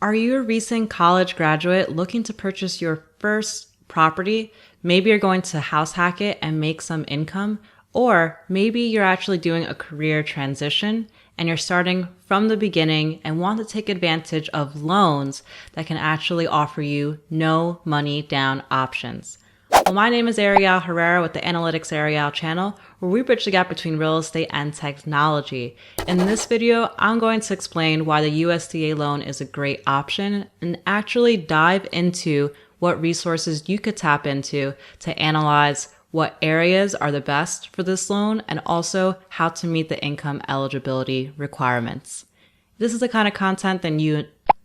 Are you a recent college graduate looking to purchase your first property? Maybe you're going to house hack it and make some income, or maybe you're actually doing a career transition and you're starting from the beginning and want to take advantage of loans that can actually offer you no money down options. Well, my name is Ariel Herrera with the AnalyticsAriel channel, where we bridge the gap between real estate and technology. In this video, I'm going to explain why the USDA loan is a great option and actually dive into what resources you could tap into to analyze what areas are the best for this loan and also how to meet the income eligibility requirements. If this is the kind of content then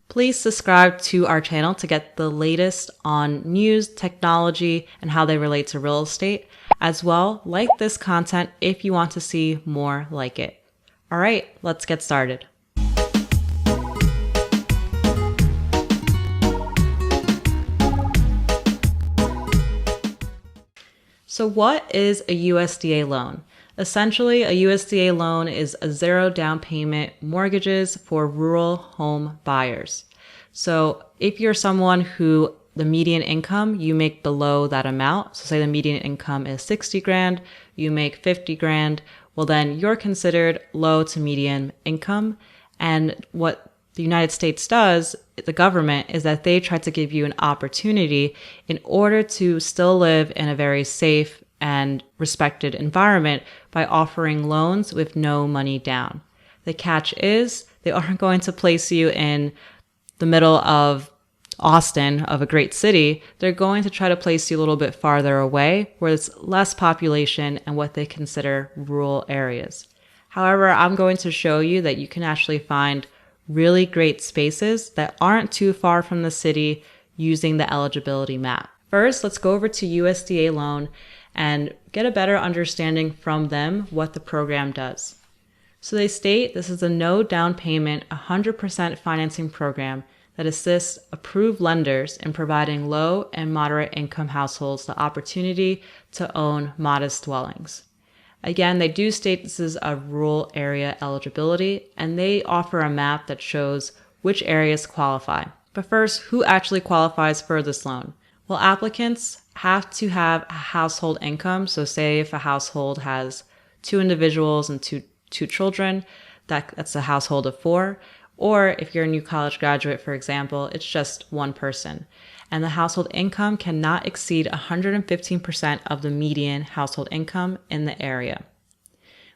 please subscribe to our channel to get the latest on news, technology, and how they relate to real estate. As well, like this content if you want to see more like it. All right, let's get started. So what is a USDA loan? Essentially, a USDA loan is a zero down payment mortgages for rural home buyers. So if you're someone who the median income, you make below that amount. So say the median income is 60 grand, you make 50 grand. Well, then you're considered low to median income. And what the United States does, the government, is that they try to give you an opportunity in order to still live in a very safe and respected environment by offering loans with no money down. The catch is they aren't going to place you in the middle of Austin, of a great city. They're going to try to place you a little bit farther away where it's less population and what they consider rural areas. However, I'm going to show you that you can actually find really great spaces that aren't too far from the city using the eligibility map. First, let's go over to USDA loan and get a better understanding from them what the program does. So they state this is a no down payment, 100% financing program that assists approved lenders in providing low and moderate income households the opportunity to own modest dwellings. Again, they do state this is a rural area eligibility, and they offer a map that shows which areas qualify. But first, who actually qualifies for this loan? Well, applicants have to have a household income. So say if a household has 2 individuals and two children, that's a household of 4. Or if you're a new college graduate, for example, it's just 1 person. And the household income cannot exceed 115% of the median household income in the area.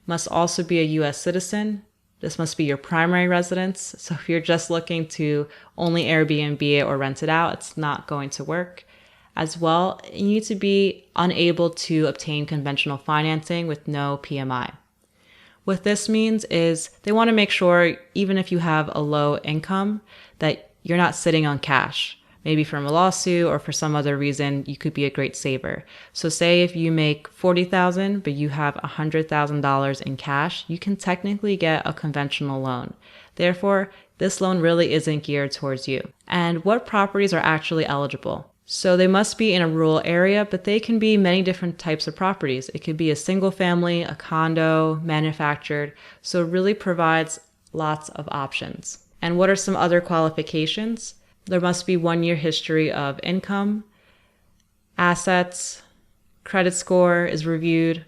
Must also be a U.S. citizen. This must be your primary residence. So if you're just looking to only Airbnb it or rent it out, it's not going to work. As well, you need to be unable to obtain conventional financing with no PMI. What this means is they want to make sure, even if you have a low income, that you're not sitting on cash. Maybe from a lawsuit or for some other reason, you could be a great saver. So say if you make $40,000, but you have $100,000 in cash, you can technically get a conventional loan. Therefore, this loan really isn't geared towards you. And what properties are actually eligible? So they must be in a rural area, but they can be many different types of properties. It could be a single family, a condo, manufactured. So it really provides lots of options. And what are some other qualifications? There must be 1 year history of income, assets, credit score is reviewed,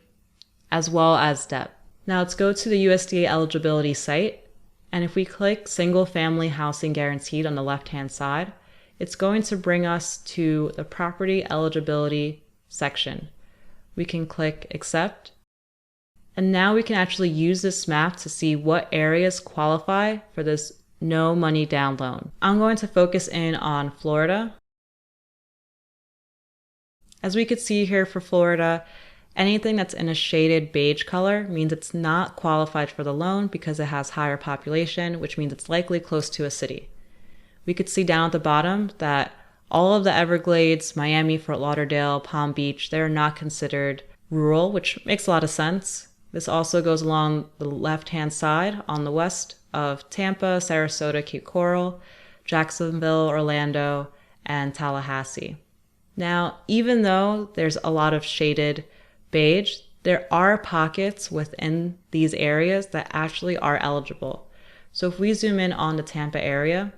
as well as debt. Now let's go to the USDA eligibility site. And if we click single family housing guaranteed on the left-hand side, it's going to bring us to the property eligibility section. We can click accept. And now we can actually use this map to see what areas qualify for this no money down loan. I'm going to focus in on Florida. As we could see here for Florida, anything that's in a shaded beige color means it's not qualified for the loan because it has higher population, which means it's likely close to a city. We could see down at the bottom that all of the Everglades, Miami, Fort Lauderdale, Palm Beach, they're not considered rural, which makes a lot of sense. This also goes along the left-hand side on the west of Tampa, Sarasota, Cape Coral, Jacksonville, Orlando, and Tallahassee. Now, even though there's a lot of shaded beige, there are pockets within these areas that actually are eligible. So if we zoom in on the Tampa area,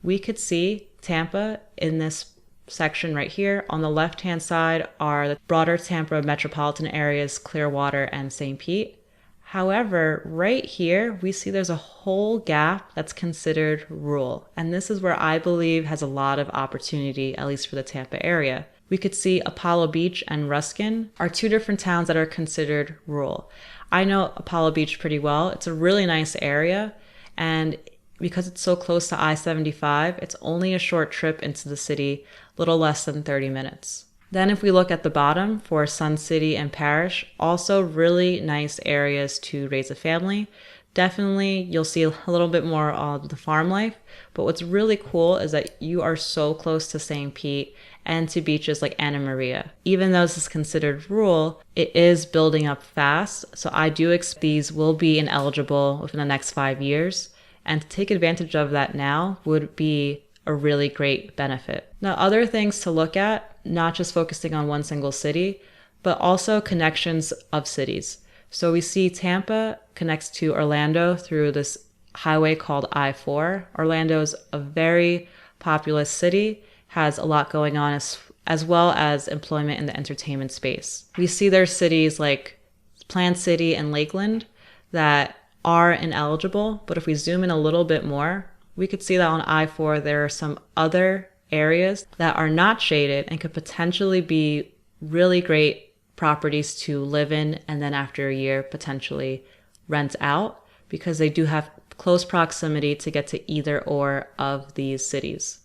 we could see Tampa in this section right here. On the left-hand side are the broader Tampa metropolitan areas, Clearwater and St. Pete. However, right here, we see there's a whole gap that's considered rural. And this is where I believe has a lot of opportunity, at least for the Tampa area. We could see Apollo Beach and Ruskin are two different towns that are considered rural. I know Apollo Beach pretty well. It's a really nice area. And because it's so close to I-75, it's only a short trip into the city, little less than 30 minutes. Then if we look at the bottom for Sun City and Parish, also really nice areas to raise a family. Definitely you'll see a little bit more of the farm life, but what's really cool is that you are so close to St. Pete and to beaches like Anna Maria. Even though this is considered rural, it is building up fast, so I do expect these will be ineligible within the next 5 years, and to take advantage of that now would be a really great benefit. Now, other things to look at, not just focusing on one single city, but also connections of cities. So we see Tampa connects to Orlando through this highway called I-4. Orlando's a very populous city, has a lot going on as well as employment in the entertainment space. We see there's cities like Plant City and Lakeland that are ineligible, but if we zoom in a little bit more, we could see that on I-4 there are some other areas that are not shaded and could potentially be really great properties to live in and then after a year potentially rent out, because they do have close proximity to get to either or of these cities.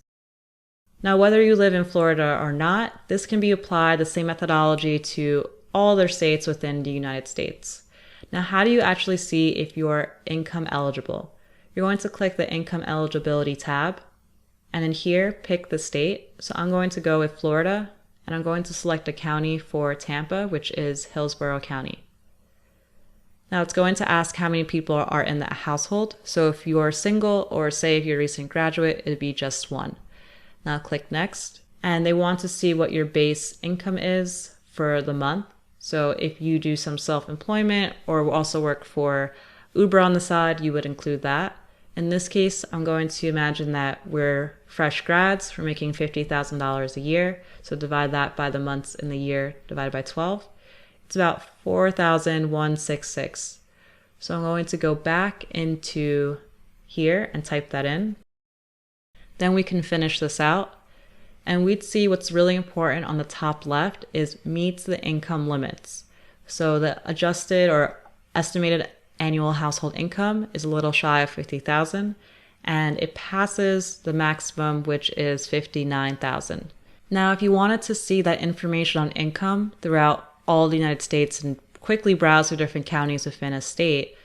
Now, whether you live in Florida or not, this can be applied the same methodology to all other states within the United States. Now, how do you actually see if you're income eligible? You're going to click the income eligibility tab, and in here, pick the state. So I'm going to go with Florida, and I'm going to select a county for Tampa, which is Hillsborough County. Now it's going to ask how many people are in that household. So if you're single, or say if you're a recent graduate, it'd be just one. Now click next, and they want to see what your base income is for the month. So if you do some self-employment or also work for Uber on the side, you would include that. In this case, I'm going to imagine that we're fresh grads, we're making $50,000 a year. So divide that by the months in the year, divided by 12. It's about $4,166. So I'm going to go back into here and type that in. Then we can finish this out. And we'd see what's really important on the top left is meets the income limits. So the adjusted or estimated annual household income is a little shy of $50,000, and it passes the maximum, which is $59,000. Now, if you wanted to see that information on income throughout all the United States and quickly browse through different counties within a state,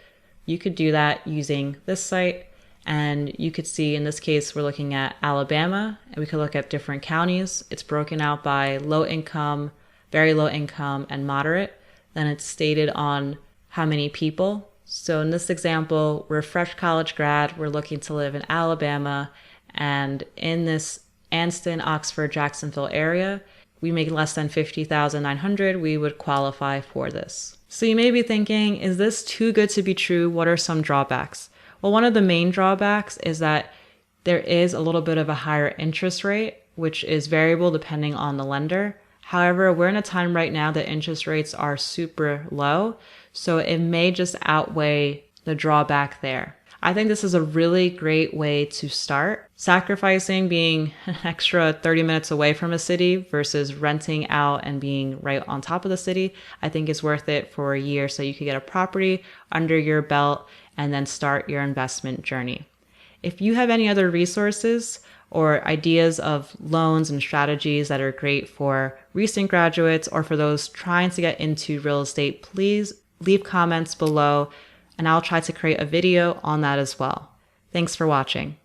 you could do that using this site. And you could see in this case, we're looking at Alabama, and we could look at different counties. It's broken out by low income, very low income, and moderate. Then it's stated on how many people. So in this example, we're a fresh college grad. We're looking to live in Alabama, and in this Anston, Oxford, Jacksonville area, we make less than $50,900. We would qualify for this. So you may be thinking, is this too good to be true? What are some drawbacks? Well, one of the main drawbacks is that there is a little bit of a higher interest rate, which is variable depending on the lender. However, we're in a time right now that interest rates are super low, so it may just outweigh the drawback there. I think this is a really great way to start. Sacrificing being an extra 30 minutes away from a city versus renting out and being right on top of the city, I think is worth it for a year so you can get a property under your belt and then start your investment journey. If you have any other resources or ideas of loans and strategies that are great for recent graduates or for those trying to get into real estate, please leave comments below and I'll try to create a video on that as well. Thanks for watching.